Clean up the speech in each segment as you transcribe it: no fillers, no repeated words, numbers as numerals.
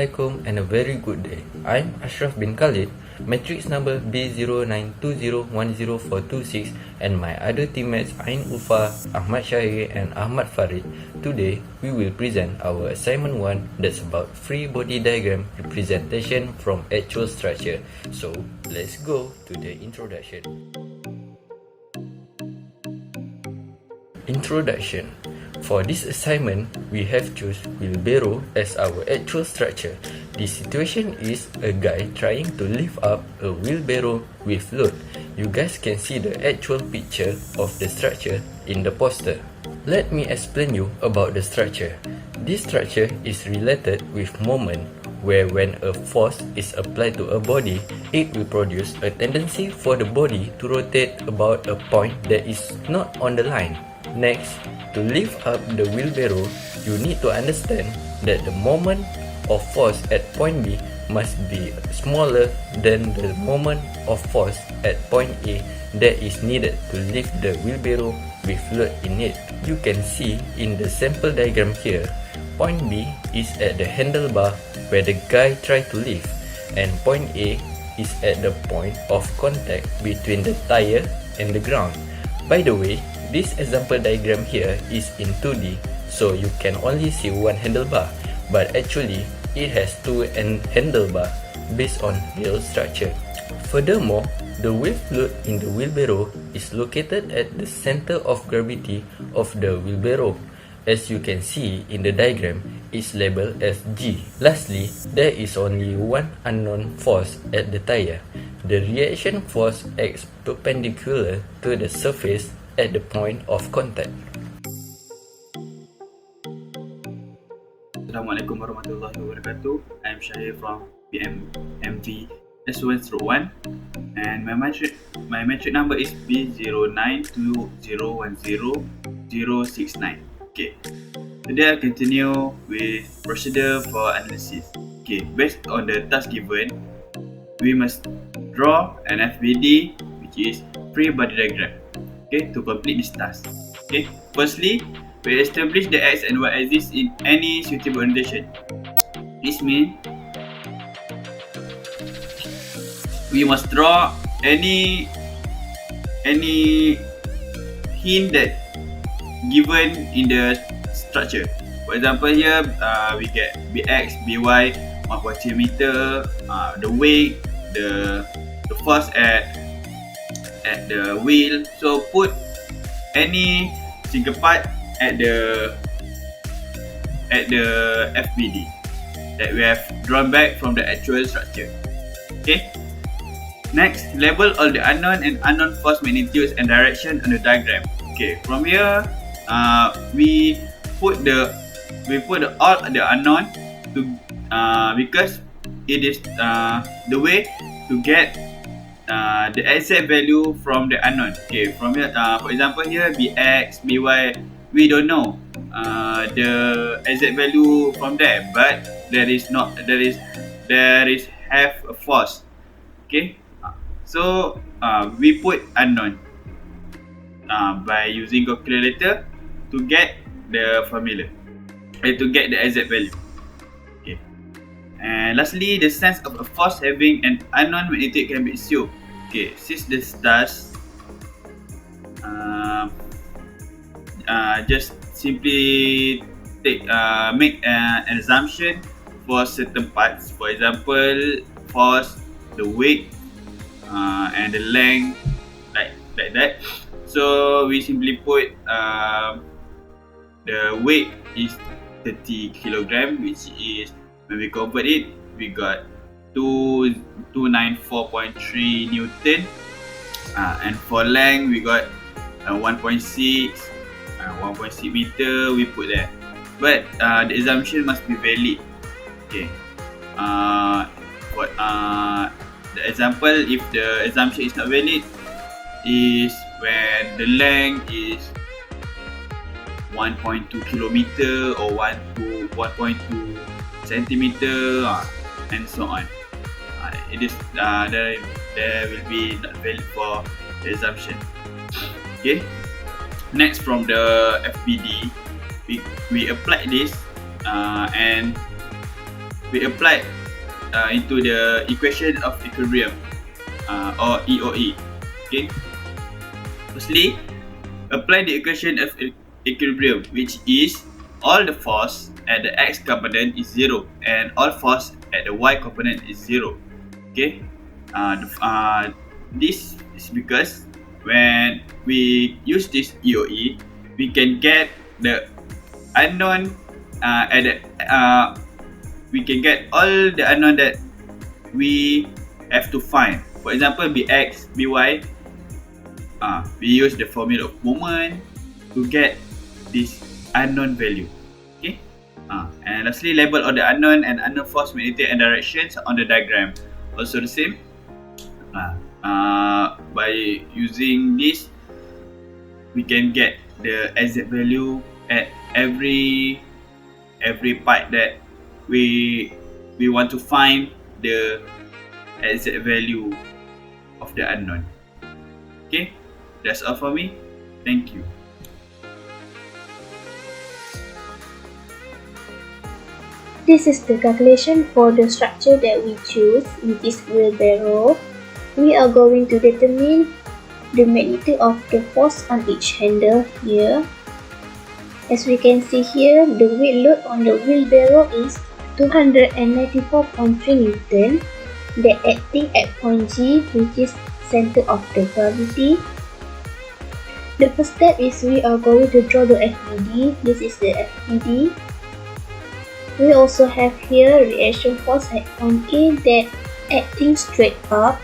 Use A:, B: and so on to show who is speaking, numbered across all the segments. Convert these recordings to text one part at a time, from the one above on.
A: Assalamualaikum and a very good day. I'm Ashraf bin Khalid, matrix number B0920104226, and my other teammates Ain Ufa, Ahmad Shahir and Ahmad Farid. Today, we will present our assignment 1 that's about free body diagram representation from actual structure. So, let's go to the introduction. Introduction. For this assignment, we have choose wheelbarrow as our actual structure. The situation is a guy trying to lift up a wheelbarrow with load. You guys can see the actual picture of the structure in the poster. Let me explain you about the structure. This structure is related with moment, where when a force is applied to a body, it will produce a tendency for the body to rotate about a point that is not on the line. Next, to lift up the wheelbarrow, you need to understand that the moment of force at point B must be smaller than the moment of force at point A that is needed to lift the wheelbarrow with load in it. You can see in the sample diagram here, point B is at the handlebar where the guy tried to lift, and point A is at the point of contact between the tire and the ground. By the way, this example diagram here is in 2D, so you can only see one handlebar, but actually it has two handlebar based on real structure. Furthermore, the wave load in the wheelbarrow is located at the center of gravity of the wheelbarrow. As you can see in the diagram, it's labeled as G. Lastly, there is only one unknown force at the tire. The reaction force acts perpendicular to the surface at the point of contact.
B: Assalamualaikum warahmatullahi wabarakatuh. I'm Shahir from PMMV S1-1 and my metric number is B0920101069. Okay. Today I continue with procedure for analysis. Okay, based on the task given, we must draw an FBD, which is free body diagram. Okay, to complete this task. Okay, firstly, we establish the X and Y axis in any suitable orientation. This means we must draw any hint that given in the structure. For example, here we get Bx, By, 1.2 meter, the weight, the force at the wheel. So put any single part at the FBD that we have drawn back from the actual structure. Okay. Next, label all the unknown and unknown force magnitudes and direction on the diagram. Okay. From here, we put all the unknown to because it is the way to get the exact value from the unknown. Okay, from here, for example, here Bx, By, we don't know the exact value from there, but there is have a force. Okay, so we put unknown by using calculator to get the formula and to get the exact value. Okay, and lastly, the sense of a force having an unknown magnitude can be assumed. Okay, since this does just simply make an assumption for certain parts. For example, force, the weight, and the length, like that. So we simply put the weight is 30 kilogram, which is, when we convert it, we got 294.3 Newton, and for length we got 1.6 meter we put there, but the assumption must be valid. Okay, the example, if the assumption is not valid, is when the length is 1.2 kilometer or 1.2 centimeter, and so on. It is there will be not valid for the assumption. Okay. Next, from the FBD, we apply this and we applied into the equation of equilibrium or EOE. Okay. Firstly, apply the equation of equilibrium, which is all the force at the x component is 0 and all force at the y component is 0. Okay. This is because when we use this EOE, we can get the unknown at the we can get all the unknown that we have to find. For example, Bx, By, we use the formula of moment to get this unknown value. Okay. And lastly, label all the unknown and unknown force, magnitude, and directions on the diagram. Also the same. By using this, we can get the exact value at every part that we want to find the exact value of the unknown. Okay, that's all for me. Thank you.
C: This is the calculation for the structure that we choose, which is wheelbarrow. We are going to determine the magnitude of the force on each handle here. As we can see here, the weight load on the wheelbarrow is 294.3 Newton. That acting at point G, which is center of the gravity. The first step is we are going to draw the FBD. This is the FBD. We also have here reaction force at point A that acting straight up.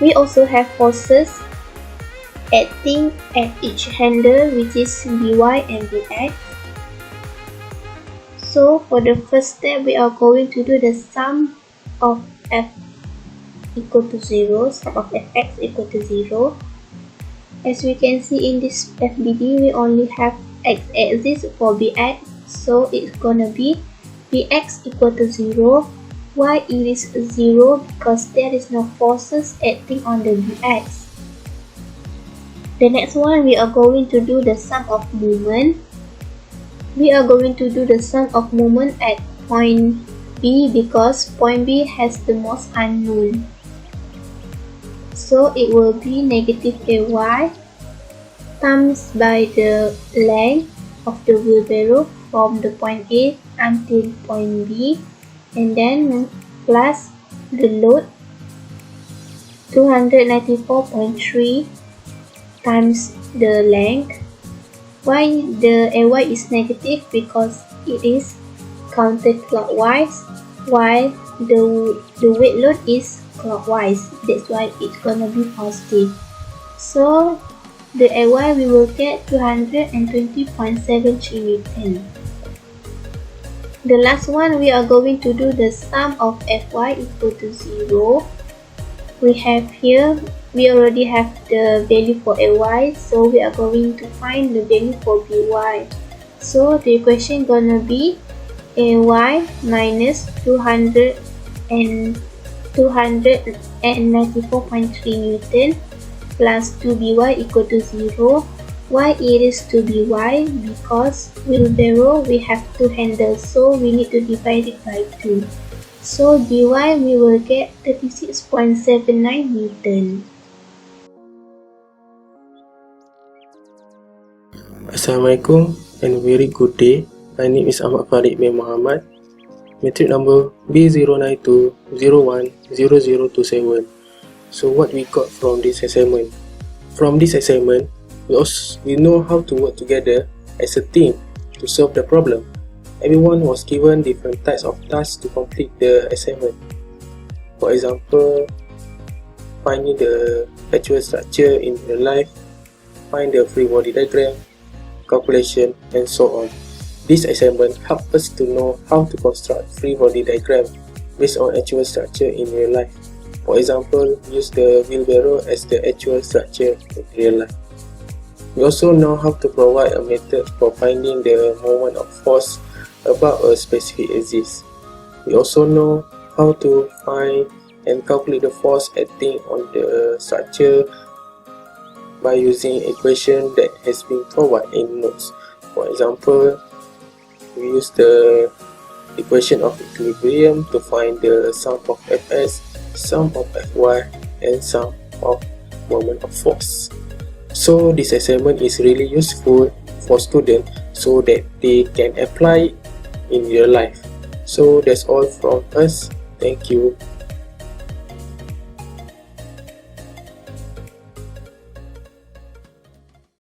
C: We also have forces acting at each handle, which is By and Bx. So for the first step, we are going to do the sum of F equal to 0, sum of Fx equal to 0. As we can see in this FBD, we only have x-axis for Bx, so it's gonna be Bx equal to 0. Why it is 0? Because there is no forces acting on the Bx. The next one, we are going to do the sum of moment. We are going to do the sum of moment at point B because point B has the most unknown. So it will be negative Ay times by the length of the wheelbarrow from the point A until point B, and then plus the load 294.3 times the length. Why the Ay is negative? Because it is counterclockwise while the weight load is clockwise. That's why it's gonna be positive. So the Ay we will get 220.73 Newton. The last one, we are going to do the sum of Fy equal to 0. We have here, we already have the value for Ay, so we are going to find the value for By. So the equation gonna be Ay minus 294.3 Newton plus 2By equal to 0. Why it is 2By? Because wheelbarrow we have two handles, so we need to divide it by 2. So By we will get 36.79 Newton.
D: Assalamualaikum and very good day. My name is Ahmad Farid bin Muhammad. Metric number B0920100027. So what we got from this assignment? From this assignment, we know how to work together as a team to solve the problem. Everyone was given different types of tasks to complete the assignment. For example, finding the actual structure in real life, find the free body diagram, calculation, and so on. This assignment helps us to know how to construct free body diagram based on actual structure in real life. For example, use the wheelbarrow as the actual structure in real life. We also know how to provide a method for finding the moment of force about a specific axis. We also know how to find and calculate the force acting on the structure by using equation that has been provided in notes. For example, we use the equation of equilibrium to find the sum of Fs, sum of Fy, and sum of moment of force. So this assignment is really useful for students so that they can apply in real life. So that's all from us. Thank you.